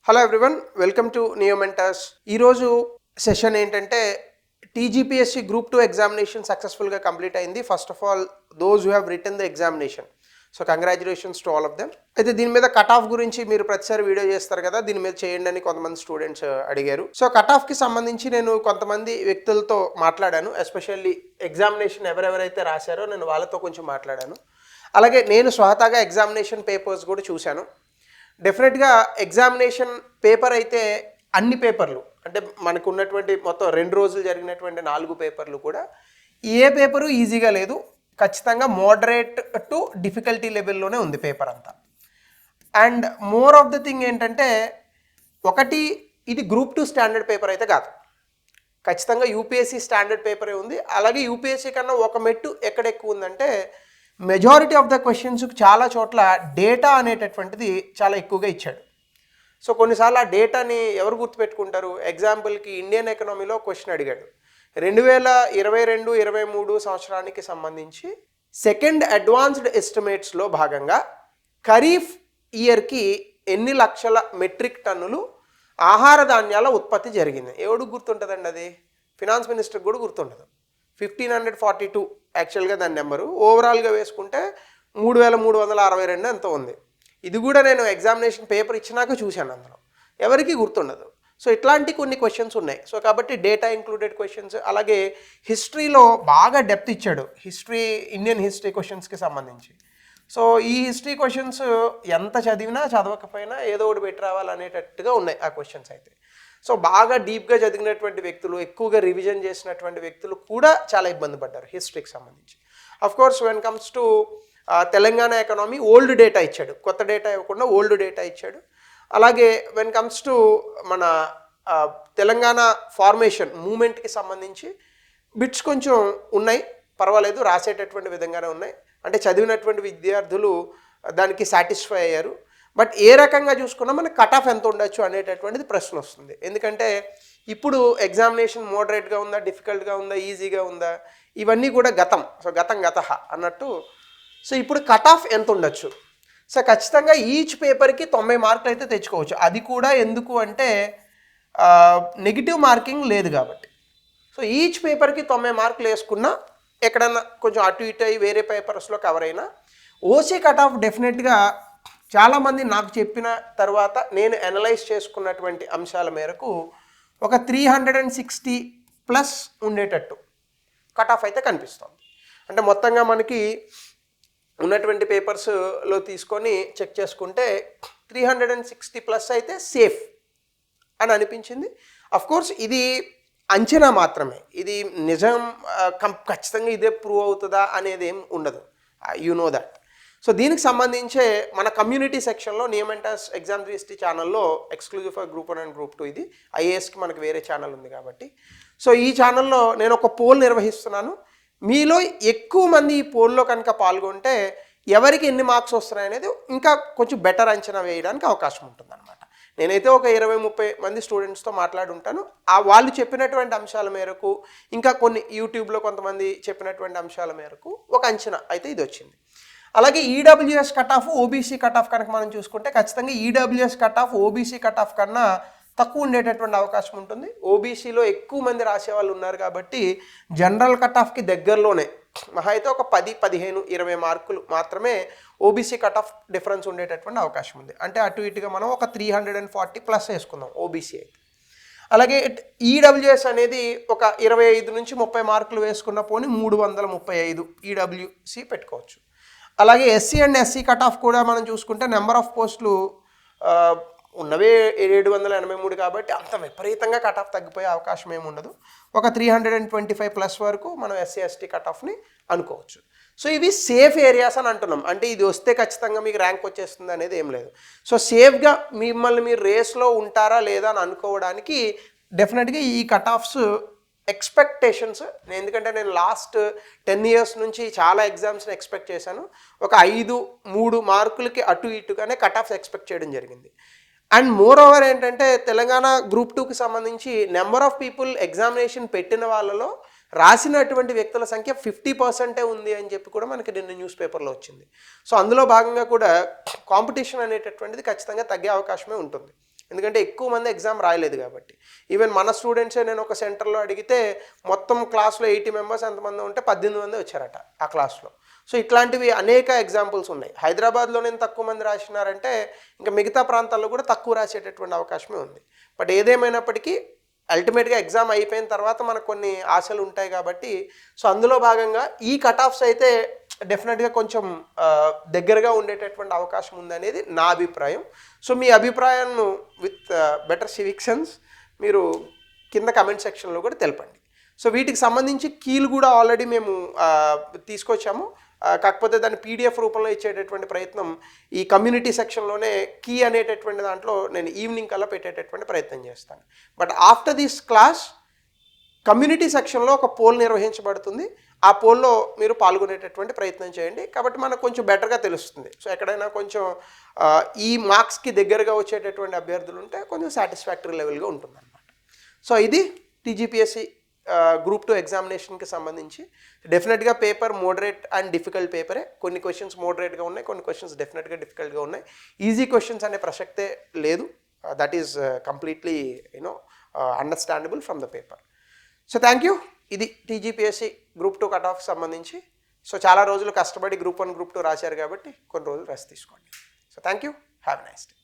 Hello everyone, welcome to neo mentors. ఈరోజు session ఏంటంటే TGPSC group 2 examination సక్సెస్ఫుల్గా complete అయింది. First of all those who have return the examination, so congratulations to all of them. అయితే దీని మీద cut off గురించి మీరు ప్రతిసారి వీడియో చేస్తారు కదా, దీని మీద చేయండి అని కొంతమంది స్టూడెంట్స్ అడిగారు. సో కట్ ఆఫ్కి సంబంధించి నేను కొంతమంది వ్యక్తులతో మాట్లాడాను. ఎస్పెషల్లీ ఎగ్జామినేషన్ ఎవరెవరైతే రాశారో నేను వాళ్ళతో కొంచెం మాట్లాడాను. అలాగే నేను స్వతహాగా ఎగ్జామినేషన్ పేపర్స్ కూడా చూశాను. డెఫినెట్గా ఎగ్జామినేషన్ పేపర్ అయితే అన్ని పేపర్లు అంటే మనకు ఉన్నటువంటి మొత్తం 2 రోజులు జరిగినటువంటి 4 పేపర్లు కూడా ఏ పేపరు ఈజీగా లేదు. ఖచ్చితంగా మోడరేట్ టు డిఫికల్టీ లెవెల్లోనే ఉంది పేపర్ అంతా. And more of the thing ఏంటంటే, ఒకటి ఇది గ్రూప్ 2 స్టాండర్డ్ పేపర్ అయితే కాదు, ఖచ్చితంగా యూపీఎస్సీ స్టాండర్డ్ పేపరే ఉంది. అలాగే యూపీఎస్సీ కన్నా ఒక మెట్టు ఎక్కడ ఎక్కువ ఉందంటే, మెజారిటీ ఆఫ్ ద క్వశ్చన్స్కి చాలా చోట్ల డేటా అనేటటువంటిది చాలా ఎక్కువగా ఇచ్చాడు. సో కొన్నిసార్లు ఆ డేటాని ఎవరు గుర్తుపెట్టుకుంటారు? ఎగ్జాంపుల్కి ఇండియన్ ఎకనామీలో క్వశ్చన్ అడిగాడు. 2022-23 సంవత్సరానికి సంబంధించి సెకండ్ అడ్వాన్స్డ్ ఎస్టిమేట్స్లో భాగంగా ఖరీఫ్ ఇయర్కి ఎన్ని లక్షల మెట్రిక్ టన్నులు ఆహార ధాన్యాల ఉత్పత్తి జరిగింది? ఎవడు గుర్తుంటుందండి? అది ఫినాన్స్ మినిస్టర్కి కూడా గుర్తుండదు. 1542 యాక్చువల్గా దాని నెంబరు, ఓవరాల్గా వేసుకుంటే 3362 ఎంత ఉంది. ఇది కూడా నేను ఎగ్జామినేషన్ పేపర్ ఇచ్చినాక చూశాను, అందులో ఎవరికి గుర్తుండదు. సో ఇట్లాంటి కొన్ని క్వశ్చన్స్ ఉన్నాయి. సో కాబట్టి డేటా ఇంక్లూడెడ్ క్వశ్చన్స్. అలాగే హిస్టరీలో బాగా డెప్త్ ఇచ్చాడు, ఇండియన్ హిస్టరీ క్వశ్చన్స్కి సంబంధించి. సో ఈ హిస్టరీ క్వశ్చన్స్ ఎంత చదివినా చదవకపోయినా ఏదో ఒకటి పెట్టి రావాలనేటట్టుగా ఉన్నాయి ఆ క్వశ్చన్స్ అయితే. సో బాగా డీప్గా చదివినటువంటి వ్యక్తులు, ఎక్కువగా రివిజన్ చేసినటువంటి వ్యక్తులు కూడా చాలా ఇబ్బంది పడ్డారు హిస్టరీకి సంబంధించి. Of course when comes to Telangana economy old data ఇచ్చాడు, కొత్త డేటా ఇవ్వకుండా ఓల్డ్ డేటా ఇచ్చాడు. అలాగే వెన్ కమ్స్ టు మన తెలంగాణ ఫార్మేషన్ మూమెంట్కి సంబంధించి బిట్స్ కొంచెం ఉన్నాయి, పర్వాలేదు, రాసేటటువంటి విధంగానే ఉన్నాయి. అంటే చదివినటువంటి విద్యార్థులు దానికి సాటిస్ఫై అయ్యారు. బట్ ఏ రకంగా చూసుకున్నా మనకు కట్ ఆఫ్ ఎంత ఉండొచ్చు అనేటటువంటిది ప్రశ్న వస్తుంది. ఎందుకంటే ఇప్పుడు ఎగ్జామినేషన్ మోడరేట్గా ఉందా, డిఫికల్ట్గా ఉందా, ఈజీగా ఉందా, ఇవన్నీ కూడా గతం. సో గత అన్నట్టు. సో ఇప్పుడు కట్ ఆఫ్ ఎంత ఉండొచ్చు? సో ఖచ్చితంగా ఈచ్ పేపర్కి 90 మార్కులు అయితే తెచ్చుకోవచ్చు. అది కూడా ఎందుకు అంటే నెగిటివ్ మార్కింగ్ లేదు కాబట్టి. సో ఈచ్ పేపర్కి 90 మార్కులు వేసుకున్నా, ఎక్కడన్నా కొంచెం అటు ఇటు అయ్యి వేరే పేపర్స్లో కవర్ అయినా ఓసీ కట్ ఆఫ్ డెఫినెట్గా చాలామంది నాకు చెప్పిన తర్వాత నేను అనలైజ్ చేసుకున్నటువంటి అంశాల మేరకు ఒక 360+ ఉండేటట్టు కట్ ఆఫ్ అయితే కనిపిస్తుంది. అంటే మొత్తంగా మనకి ఉన్నటువంటి పేపర్స్లో తీసుకొని చెక్ చేసుకుంటే 360+ అయితే సేఫ్ అని అనిపించింది. అఫ్కోర్స్ ఇది అంచనా మాత్రమే, ఇది నిజం ఖచ్చితంగా ఇదే ప్రూవ్ అవుతుందా అనేది ఏం ఉండదు, యు నో దట్. సో దీనికి సంబంధించే మన కమ్యూనిటీ సెక్షన్లో నియో మెంటర్స్ ఎగ్జామ్ 360 ఛానల్లో exclusive for group 1 and group 2, ఇది ఐఏఎస్కి మనకు వేరే ఛానల్ ఉంది కాబట్టి. సో ఈ ఛానల్లో నేను ఒక పోల్ నిర్వహిస్తున్నాను. మీలో ఎక్కువ మంది ఈ పోల్లో కనుక పాల్గొంటే ఎవరికి ఎన్ని మార్క్స్ వస్తున్నాయి అనేది ఇంకా కొంచెం బెటర్ అంచనా వేయడానికి అవకాశం ఉంటుందన్నమాట. నేనైతే ఒక 20-30 మంది స్టూడెంట్స్తో మాట్లాడి ఉంటాను. వాళ్ళు చెప్పినటువంటి అంశాల మేరకు, ఇంకా కొన్ని యూట్యూబ్లో కొంతమంది చెప్పినటువంటి అంశాల మేరకు ఒక అంచనా అయితే ఇది వచ్చింది. అలాగే EWS cut off, OBC cut off కనుక మనం చూసుకుంటే ఖచ్చితంగా EWS cut off OBC cut off కన్నా తక్కువ ఉండేటటువంటి అవకాశం ఉంటుంది. ఓబీసీలో ఎక్కువ మంది రాసే వాళ్ళు ఉన్నారు కాబట్టి జనరల్ కట్ ఆఫ్కి దగ్గరలోనే మహా అయితే ఒక 10, 15, 20 మార్కులు మాత్రమే ఓబీసీ కట్ ఆఫ్ డిఫరెన్స్ ఉండేటటువంటి అవకాశం ఉంది. అంటే అటు ఇటుగా మనం ఒక 340+ వేసుకుందాం ఓబీసీ అయితే. అలాగే ఈడబ్ల్యూఎస్ అనేది ఒక 25-30 మార్కులు వేసుకున్న పోనీ 335 ఈడబ్ల్యూసీ పెట్టుకోవచ్చు. అలాగే SC and SC cut off కూడా మనం చూసుకుంటే నెంబర్ ఆఫ్ పోస్టులు ఉన్నవే 783 కాబట్టి అంత విపరీతంగా కట్ ఆఫ్ తగ్గిపోయే అవకాశం ఏమి ఉండదు. ఒక 325+ వరకు మనం ఎస్సీ ఎస్టీ కట్ ఆఫ్ని అనుకోవచ్చు. సో ఇవి సేఫ్ ఏరియాస్ అని అంటున్నాం. అంటే ఇది వస్తే ఖచ్చితంగా మీకు ర్యాంక్ వచ్చేస్తుంది అనేది ఏం లేదు. సో సేఫ్గా మిమ్మల్ని మీరు రేస్లో ఉంటారా లేదా అని అనుకోవడానికి డెఫినెట్గా ఈ కట్ ఆఫ్స్ ఎక్స్పెక్టేషన్స్, ఎందుకంటే నేను లాస్ట్ 10 years నుంచి చాలా ఎగ్జామ్స్ని ఎక్స్పెక్ట్ చేశాను. ఒక 5-3 మార్కులకి అటు ఇటుగానే కట్ ఆఫ్స్ ఎక్స్పెక్ట్ చేయడం జరిగింది. అండ్ మోర్ ఓవర్ ఏంటంటే తెలంగాణ గ్రూప్ 2కి సంబంధించి నెంబర్ ఆఫ్ పీపుల్ ఎగ్జామినేషన్ పెట్టిన వాళ్ళలో రాసినటువంటి వ్యక్తుల సంఖ్య 50% ఉంది అని చెప్పి కూడా మనకి నిన్న న్యూస్ పేపర్లో వచ్చింది. సో అందులో భాగంగా కూడా కాంపిటీషన్ అనేటటువంటిది ఖచ్చితంగా తగ్గే అవకాశమే ఉంటుంది. ఎందుకంటే ఎక్కువ మంది ఎగ్జామ్ రాయలేదు కాబట్టి. ఈవెన్ మన స్టూడెంట్సే నేను ఒక సెంటర్లో అడిగితే మొత్తం క్లాస్లో 80 మెంబర్స్ ఎంతమంది ఉంటే 18 మంది వచ్చారట ఆ క్లాస్లో. సో ఇట్లాంటివి అనేక ఎగ్జాంపుల్స్ ఉన్నాయి. హైదరాబాద్లోనే తక్కువ మంది రాసినారంటే ఇంకా మిగతా ప్రాంతాల్లో కూడా తక్కువ రాసేటటువంటి అవకాశమే ఉంది. బట్ ఏదేమైనప్పటికీ అల్టిమేట్గా ఎగ్జామ్ అయిపోయిన తర్వాత మనకు కొన్ని ఆశలు ఉంటాయి కాబట్టి సో అందులో భాగంగా ఈ కట్ ఆఫ్స్ అయితే డెఫినెట్గా కొంచెం దగ్గరగా ఉండేటటువంటి అవకాశం ఉందనేది నా అభిప్రాయం. సో మీ అభిప్రాయాన్ని విత్ బెటర్ సివిక్ సెన్స్ మీరు కింద కమెంట్ సెక్షన్లో కూడా తెలపండి. సో వీటికి సంబంధించి కీలు కూడా ఆల్రెడీ మేము తీసుకొచ్చాము. కాకపోతే దాన్ని పీడిఎఫ్ రూపంలో ఇచ్చేటటువంటి ప్రయత్నం ఈ కమ్యూనిటీ సెక్షన్లోనే కీ అనేటటువంటి దాంట్లో నేను ఈవినింగ్ కల్లా పెట్టేటటువంటి ప్రయత్నం చేస్తాను. But after this class community సెక్షన్లో ఒక పోల్ నిర్వహించబడుతుంది. ఆ పోల్లో మీరు పాల్గొనేటటువంటి ప్రయత్నం చేయండి. కాబట్టి మనకు కొంచెం బెటర్గా తెలుస్తుంది. సో ఎక్కడైనా కొంచెం ఈ మార్క్స్కి దగ్గరగా వచ్చేటటువంటి అభ్యర్థులు ఉంటే కొంచెం సాటిస్ఫాక్టరీ లెవెల్గా ఉంటుందన్నమాట. సో ఇది టీజీపీఎస్సీ గ్రూప్ 2 ఎగ్జామినేషన్కి సంబంధించి డెఫినెట్గా పేపర్ మోడరేట్ అండ్ డిఫికల్ట్ పేపరే. కొన్ని క్వశ్చన్స్ మోడరేట్గా ఉన్నాయి, కొన్ని క్వశ్చన్స్ డెఫినెట్గా డిఫికల్ట్గా ఉన్నాయి. ఈజీ క్వశ్చన్స్ అనే ప్రసక్తే లేదు. That is completely understandable from the paper. So thank you. ఇది టీజీపీఎస్సీ గ్రూప్ 2 కట్ ఆఫ్కి సంబంధించి. సో చాలా రోజులు కష్టపడి గ్రూప్ 1 గ్రూప్ 2 రాశారు కాబట్టి కొన్ని రోజులు రెస్ట్ తీసుకోండి. So thank you. Have a nice day.